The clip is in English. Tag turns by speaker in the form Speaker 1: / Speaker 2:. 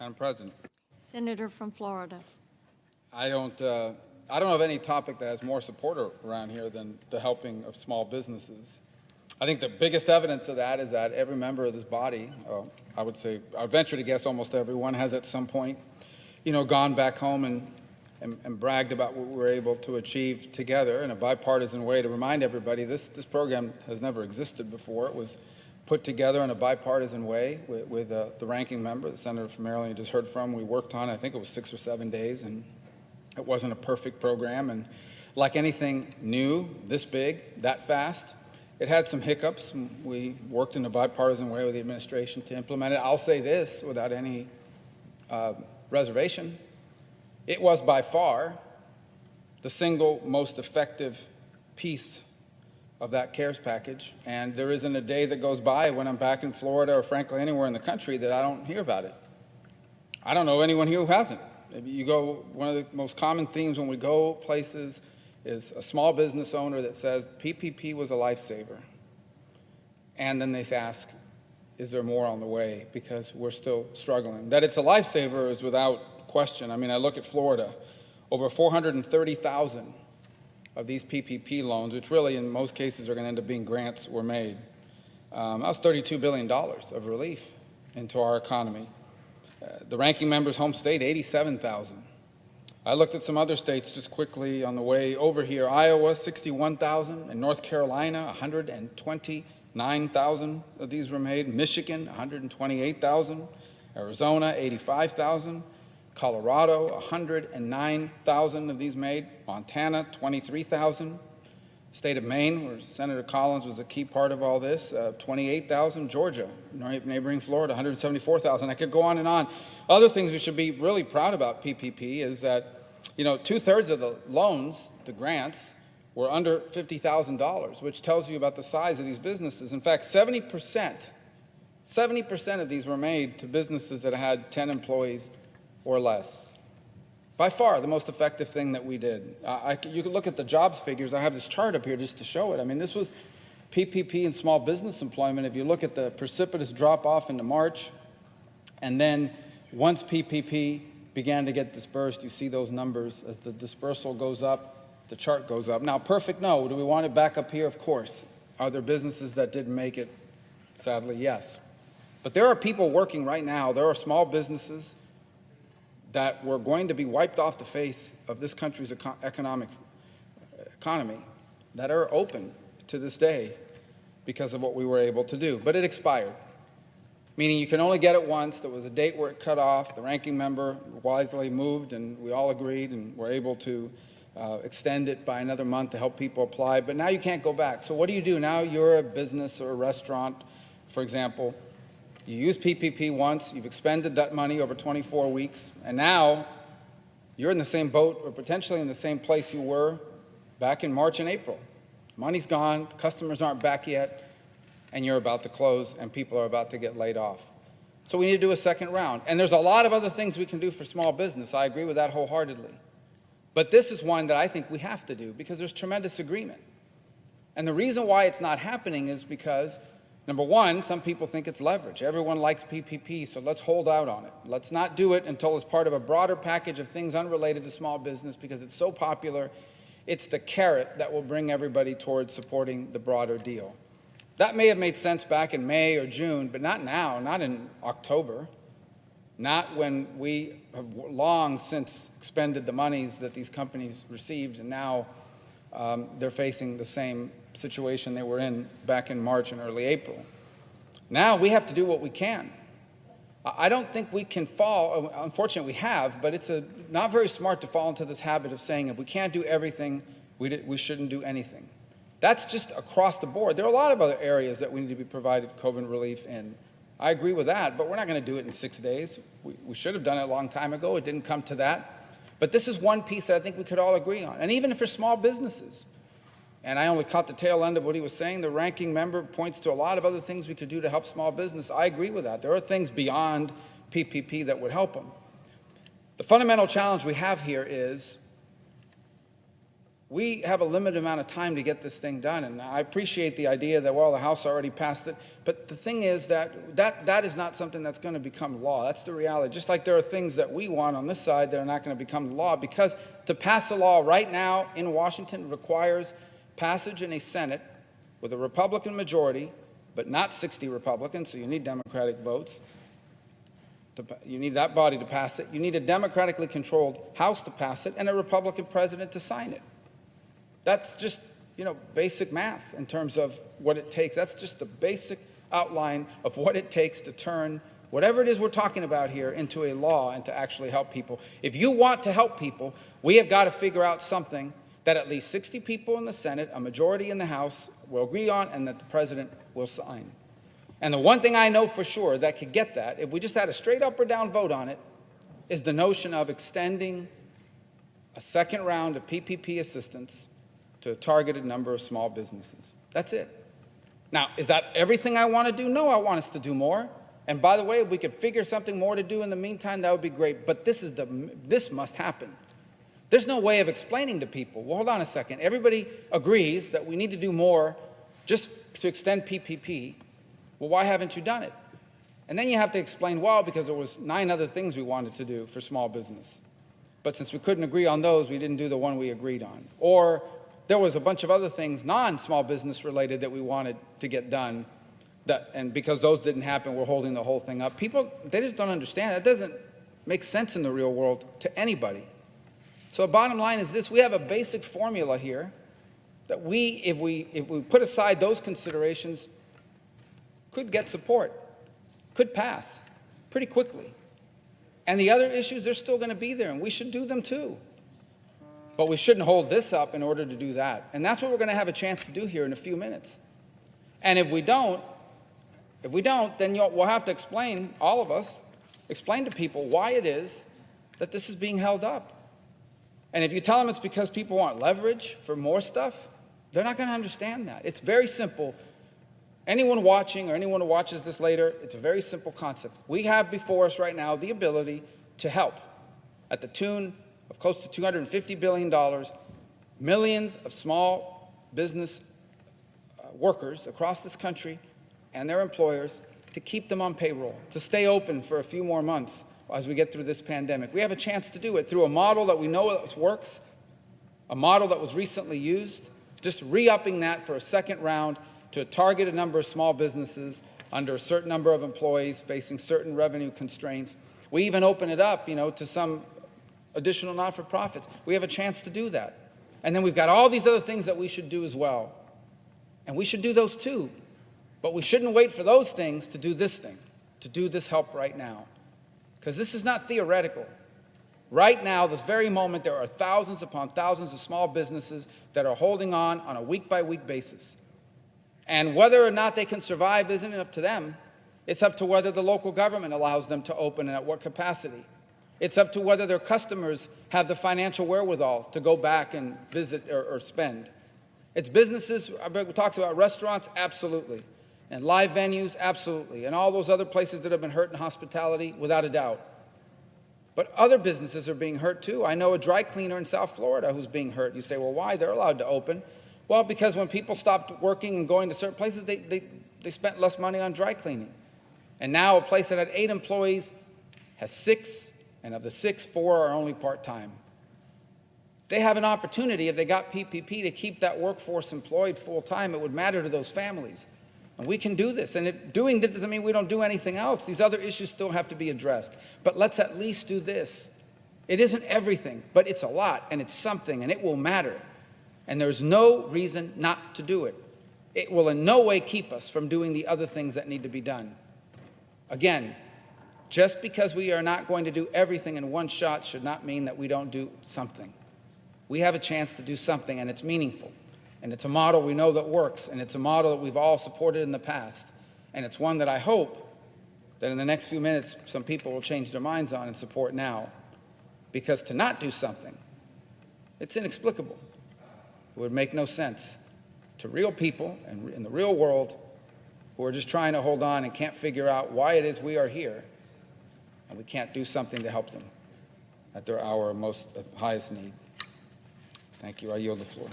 Speaker 1: Madam President,
Speaker 2: Senator from Florida.
Speaker 1: I don't know of any topic that has more support around here than the helping of small businesses. I think the biggest evidence of that is that every member of this body, I would venture to guess almost everyone, has at some point, gone back home and bragged about what we were able to achieve together in a bipartisan way. To remind everybody, this program has never existed before. It was put together in a bipartisan way with the ranking member, the senator from Maryland you just heard from. We worked on it, I think it was 6 or 7 days, and it wasn't a perfect program. And like anything new, this big, that fast, it had some hiccups. We worked in a bipartisan way with the administration to implement it. I'll say this without any reservation. It was by far the single most effective piece of that CARES package, and there isn't a day that goes by when I'm back in Florida or frankly anywhere in the country that I don't hear about it. I don't know anyone here who hasn't. Maybe you go, one of the most common themes when we go places is a small business owner that says PPP was a lifesaver. And then they ask, is there more on the way? Because we're still struggling. That it's a lifesaver is without question. I mean, I look at Florida, over 430,000 of these PPP loans, which really in most cases are going to end up being grants, were made. That was $32 billion of relief into our economy. The ranking member's home state, 87,000. I looked at some other states just quickly on the way over here. Iowa, 61,000. In North Carolina, 129,000 of these were made. Michigan, 128,000. Arizona, 85,000. Colorado, 109,000 of these made. Montana, 23,000. State of Maine, where Senator Collins was a key part of all this, 28,000. Georgia, neighboring Florida, 174,000. I could go on and on. Other things we should be really proud about PPP is that, 2/3 of the loans, the grants, were under $50,000, which tells you about the size of these businesses. In fact, 70% of these were made to businesses that had 10 employees or less. By far, the most effective thing that we did. You can look at the jobs figures. I have this chart up here just to show it. I mean, this was PPP and small business employment. If you look at the precipitous drop-off into March, and then once PPP began to get dispersed, you see those numbers. As the dispersal goes up, the chart goes up. Now, perfect, no. Do we want it back up here? Of course. Are there businesses that didn't make it? Sadly, yes. But there are people working right now. There are small businesses that were going to be wiped off the face of this country's economy that are open to this day because of what we were able to do. But it expired, meaning you can only get it once. There was a date where it cut off. The ranking member wisely moved, and we all agreed and were able to extend it by another month to help people apply. But now you can't go back. So what do you do? Now you're a business or a restaurant, for example. You used PPP once, you've expended that money over 24 weeks, and now you're in the same boat or potentially in the same place you were back in March and April. Money's gone, customers aren't back yet, and you're about to close, and people are about to get laid off. So we need to do a second round. And there's a lot of other things we can do for small business. I agree with that wholeheartedly. But this is one that I think we have to do because there's tremendous agreement. And the reason why it's not happening is because number one, some people think it's leverage. Everyone likes PPP, so let's hold out on it. Let's not do it until it's part of a broader package of things unrelated to small business because it's so popular. It's the carrot that will bring everybody towards supporting the broader deal. That may have made sense back in May or June, but not now, not in October, not when we have long since expended the monies that these companies received, and now they're facing the same situation they were in back in March and early April. Now we have to do what we can. I don't think we can fall, unfortunately we have, but it's not very smart to fall into this habit of saying if we can't do everything, we shouldn't do anything. That's just across the board. There are a lot of other areas that we need to be provided COVID relief in. I agree with that, but we're not going to do it in 6 days. We should have done it a long time ago. It didn't come to that. But this is one piece that I think we could all agree on. And even for small businesses, and I only caught the tail end of what he was saying, the ranking member points to a lot of other things we could do to help small business. I agree with that. There are things beyond PPP that would help them. The fundamental challenge we have here is we have a limited amount of time to get this thing done. And I appreciate the idea that, well, the House already passed it. But the thing is that is not something that's going to become law. That's the reality. Just like there are things that we want on this side that are not going to become law, because to pass a law right now in Washington requires passage in a Senate with a Republican majority, but not 60 Republicans, so you need Democratic votes. You need that body to pass it. You need a democratically controlled House to pass it and a Republican president to sign it. That's just, basic math in terms of what it takes. That's just the basic outline of what it takes to turn whatever it is we're talking about here into a law and to actually help people. If you want to help people, we have got to figure out something that at least 60 people in the Senate, a majority in the House, will agree on and that the president will sign. And the one thing I know for sure that could get that, if we just had a straight up or down vote on it, is the notion of extending a second round of PPP assistance to a targeted number of small businesses. That's it. Now, is that everything I want to do? No, I want us to do more. And by the way, if we could figure something more to do in the meantime, that would be great. But this must happen. There's no way of explaining to people, well, hold on a second. Everybody agrees that we need to do more just to extend PPP. Well, why haven't you done it? And then you have to explain, well, because there was 9 other things we wanted to do for small business. But since we couldn't agree on those, we didn't do the one we agreed on. Or there was a bunch of other things, non-small business related, that we wanted to get done. And because those didn't happen, we're holding the whole thing up. People, they just don't understand. That doesn't make sense in the real world to anybody. So the bottom line is this: we have a basic formula here that if we put aside those considerations, could get support, could pass pretty quickly. And the other issues, they're still going to be there, and we should do them too. But we shouldn't hold this up in order to do that. And that's what we're going to have a chance to do here in a few minutes. And if we don't, then we'll have to explain, all of us, explain to people why it is that this is being held up. And if you tell them it's because people want leverage for more stuff, they're not going to understand that. It's very simple. Anyone watching or anyone who watches this later, it's a very simple concept. We have before us right now the ability to help at the tune of close to $250 billion, millions of small business workers across this country and their employers, to keep them on payroll, to stay open for a few more months as we get through this pandemic. We have a chance to do it through a model that we know works, a model that was recently used, just re-upping that for a second round to a targeted number of small businesses under a certain number of employees facing certain revenue constraints. We even open it up, to some additional not-for-profits. We have a chance to do that. And then we've got all these other things that we should do as well. And we should do those too. But we shouldn't wait for those things to do this thing, to do this help right now. Because this is not theoretical. Right now, this very moment, there are thousands upon thousands of small businesses that are holding on a week-by-week basis. And whether or not they can survive isn't up to them. It's up to whether the local government allows them to open and at what capacity. It's up to whether their customers have the financial wherewithal to go back and visit or spend. It's businesses, we talked about restaurants, absolutely. And live venues, absolutely. And all those other places that have been hurt in hospitality, without a doubt. But other businesses are being hurt too. I know a dry cleaner in South Florida who's being hurt. You say, well, why? They're allowed to open. Well, because when people stopped working and going to certain places, they spent less money on dry cleaning. And now a place that had 8 employees has 6, and of the 6, 4 are only part-time. They have an opportunity, if they got PPP, to keep that workforce employed full-time. It would matter to those families. And we can do this. And doing it doesn't mean we don't do anything else. These other issues still have to be addressed. But let's at least do this. It isn't everything, but it's a lot, and it's something, and it will matter. And there's no reason not to do it. It will in no way keep us from doing the other things that need to be done. Again, just because we are not going to do everything in one shot should not mean that we don't do something. We have a chance to do something, and it's meaningful. And it's a model we know that works, and it's a model that we've all supported in the past. And it's one that I hope that in the next few minutes some people will change their minds on and support now. Because to not do something, it's inexplicable. It would make no sense to real people and in the real world who are just trying to hold on and can't figure out why it is we are here, and we can't do something to help them at their hour of most of highest need. Thank you. I yield the floor.